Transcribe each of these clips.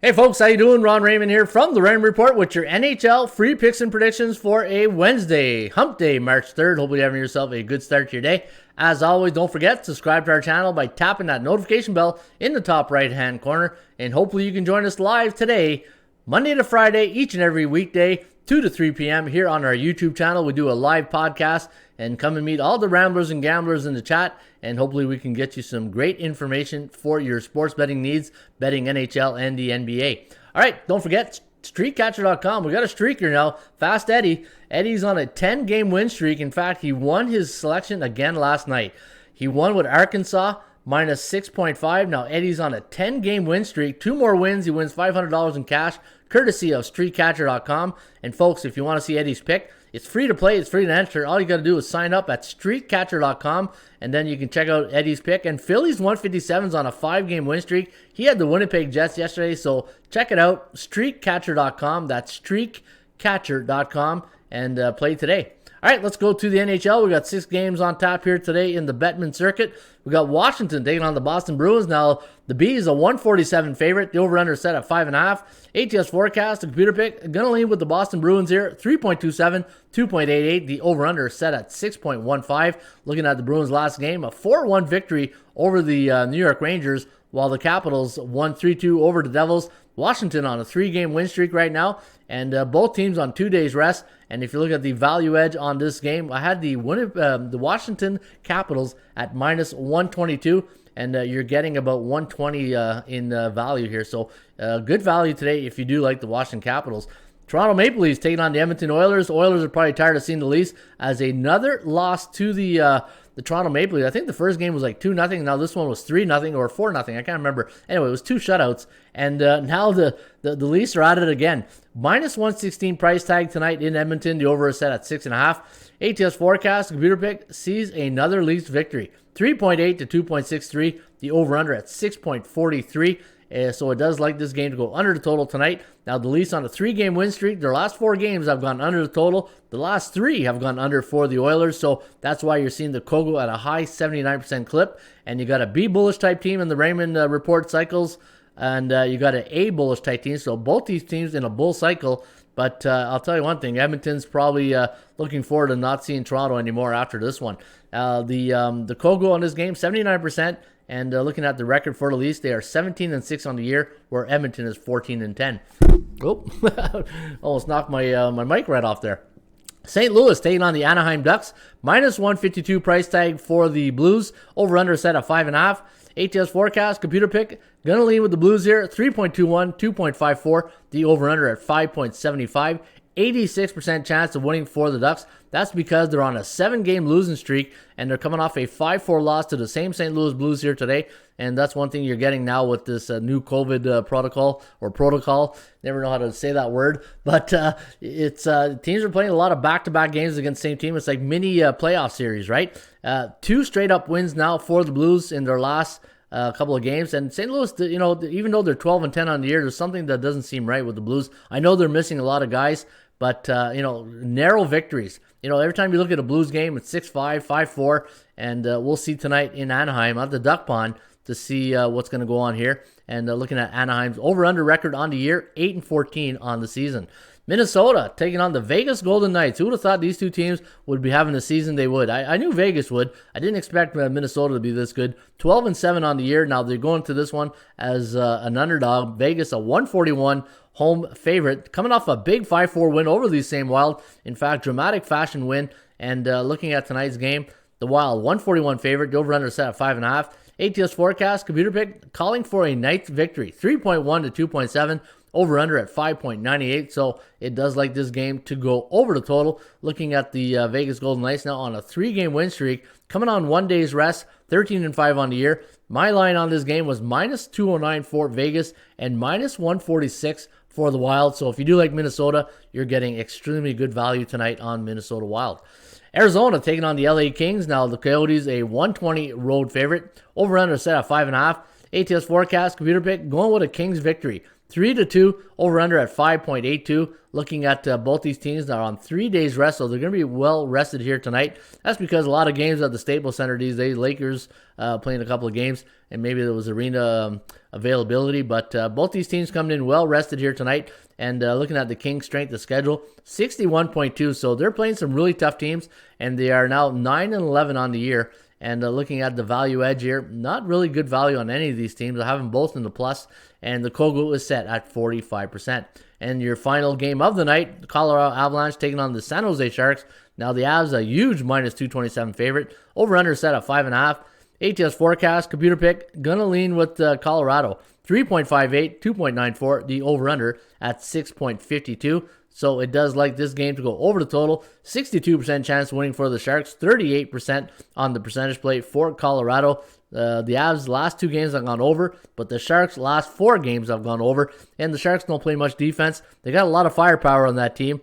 Hey folks, how you doing? Ron Raymond here from the Raymond Report with your NHL free picks and predictions for a Wednesday, Hump Day, March 3rd. Hopefully you're having yourself a good start to your day. As always, don't forget to subscribe to our channel by tapping that notification bell in the top right-hand corner. And hopefully you can join us live today, Monday to Friday, each and every weekday, 2 to 3 p.m. here on our YouTube channel. We do a live podcast and come and meet all the ramblers and gamblers in the chat. And hopefully we can get you some great information for your sports betting needs, betting NHL and the NBA. All right, don't forget, Streakcatcher.com. We got a streaker now, Fast Eddie. Eddie's on a 10-game win streak. In fact, he won his selection again last night. He won with Arkansas, minus 6.5. Now Eddie's on a 10-game win streak. 2 more wins, he wins $500 in cash, courtesy of Streakcatcher.com. And folks, if you want to see Eddie's pick, it's free to play, it's free to enter. All you got to do is sign up at Streakcatcher.com, and then you can check out Eddie's pick. And Philly's 157's on a 5-game win streak. He had the Winnipeg Jets yesterday, so check it out, Streakcatcher.com. That's Streakcatcher.com, and play today. All right, let's go to the NHL. We got 6 games on tap here today in the Bettman circuit. We got Washington taking on the Boston Bruins. Now, the Bees a 147 favorite. The over-under set at 5.5. ATS forecast, the computer pick, going to lean with the Boston Bruins here. 3.27, 2.88. The over-under set at 6.15. Looking at the Bruins' last game, a 4-1 victory over the New York Rangers, while the Capitals won 3-2 over the Devils. Washington on a 3-game win streak right now, and both teams on 2 days rest. And if you look at the value edge on this game, I had the Washington Capitals at minus 122, and you're getting about 120 in value here. So good value today if you do like the Washington Capitals. Toronto Maple Leafs taking on the Edmonton Oilers. Oilers are probably tired of seeing the Leafs as another loss to the Toronto Maple Leafs. I think the first game was like 2-0. Now this one was 3-0 or 4-0. I can't remember. Anyway, it was 2 shutouts. And now the Leafs are at it again. Minus 116 price tag tonight in Edmonton. The over is set at 6.5. ATS forecast, computer pick, sees another Leafs victory. 3.8 to 2.63. The over-under at 6.43. So it does like this game to go under the total tonight. Now the Leafs on a 3-game win streak. Their last 4 games have gone under the total. The last 3 have gone under for the Oilers. So that's why you're seeing the Kogo at a high 79% clip. And you got a B bullish type team in the Raymond Report cycles. And you got an A bullish type team. So both these teams in a bull cycle. But I'll tell you one thing. Edmonton's probably looking forward to not seeing Toronto anymore after this one. The Kogo on this game, 79%. And looking at the record for the Leafs, they are 17-6 on the year, where Edmonton is 14-10. Oh, almost knocked my mic right off there. St. Louis taking on the Anaheim Ducks. Minus 152 price tag for the Blues. Over-under set at 5.5. ATS forecast, computer pick. Gonna lean with the Blues here. 3.21, 2.54. The over-under at 5.75. 86% chance of winning for the Ducks. That's because they're on a 7-game losing streak, and they're coming off a 5-4 loss to the same St. Louis Blues here today. And that's one thing you're getting now with this new COVID protocol. Never know how to say that word. But it's teams are playing a lot of back-to-back games against the same team. It's like mini playoff series, right? 2 straight-up wins now for the Blues in their last couple of games. And St. Louis, even though they're 12-10 on the year, there's something that doesn't seem right with the Blues. I know they're missing a lot of guys, but narrow victories. Every time you look at a Blues game, it's 6-5, 5-4, and we'll see tonight in Anaheim at the Duck Pond to see what's going to go on here. And looking at Anaheim's over-under record on the year, 8-14 on the season. Minnesota taking on the Vegas Golden Knights. Who would have thought these two teams would be having the season they would? I knew Vegas would. I didn't expect Minnesota to be this good. 12-7 on the year. Now they're going to this one as an underdog. Vegas a 141 home favorite, coming off a big 5-4 win over the same Wild. In fact, dramatic fashion win. And looking at tonight's game, the Wild 141 favorite. The over-under set at 5.5. ATS forecast, computer pick, calling for a Knights victory. 3.1 to 2.7. Over-under at 5.98, so it does like this game to go over the total. Looking at the Vegas Golden Knights now on a 3-game win streak, coming on 1 day's rest, 13-5 on the year. My line on this game was minus 209 for Vegas and minus 146 for the Wild. So if you do like Minnesota, you're getting extremely good value tonight on Minnesota Wild. Arizona taking on the LA Kings. Now the Coyotes a 120 road favorite. Over-under set at 5.5. ATS forecast, computer pick, going with a Kings victory. 3-2, over-under at 5.82. Looking at both these teams, they're on 3 days rest, so they're going to be well rested here tonight. That's because a lot of games at the Staples Center these days. Lakers playing a couple of games, and maybe there was arena availability, but both these teams coming in well rested here tonight. And looking at the Kings' strength of schedule, 61.2, so they're playing some really tough teams, and they are now 9-11 on the year. And looking at the value edge here, not really good value on any of these teams. I have them both in the plus, and the Kogo is set at 45%. And your final game of the night, the Colorado Avalanche taking on the San Jose Sharks. Now the Avs, a huge minus 227 favorite. Over-under set at 5.5. ATS forecast, computer pick, gonna lean with Colorado. 3.58, 2.94, the over-under at 6.52. So it does like this game to go over the total. 62% chance winning for the Sharks, 38% on the percentage play for Colorado. The Avs' last 2 games have gone over, but the Sharks' last 4 games have gone over. And the Sharks don't play much defense. They got a lot of firepower on that team.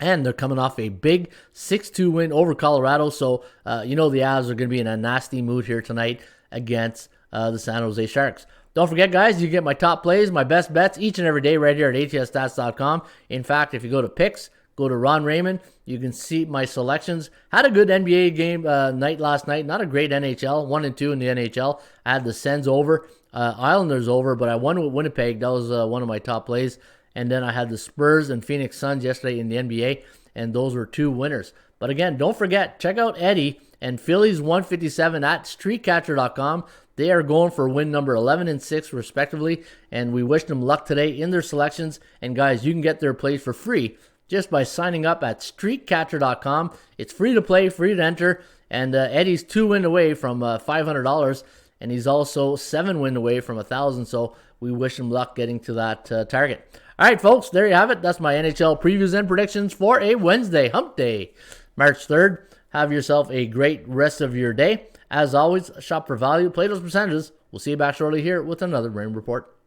And they're coming off a big 6-2 win over Colorado. So, the Avs are going to be in a nasty mood here tonight against the San Jose Sharks. Don't forget, guys, you get my top plays, my best bets each and every day right here at atsstats.com. In fact, if you go to picks, go to Ron Raymond, you can see my selections. Had a good NBA game night last night. Not a great NHL, 1-2 in the NHL. I had the Sens over, Islanders over, but I won with Winnipeg. That was one of my top plays. And then I had the Spurs and Phoenix Suns yesterday in the NBA, and those were 2 winners. But again, don't forget, check out Eddie and Phillies 157 at Streakcatcher.com. They are going for win number 11 and 6 respectively, and we wish them luck today in their selections. And guys, you can get their plays for free just by signing up at Streakcatcher.com. It's free to play, free to enter, and Eddie's 2 win away from $500, and he's also 7 win away from $1,000. So we wish him luck getting to that target. All right, folks, there you have it. That's my NHL previews and predictions for a Wednesday, hump day, March 3rd. Have yourself a great rest of your day. As always, shop for value, play those percentages. We'll see you back shortly here with another Raymond Report.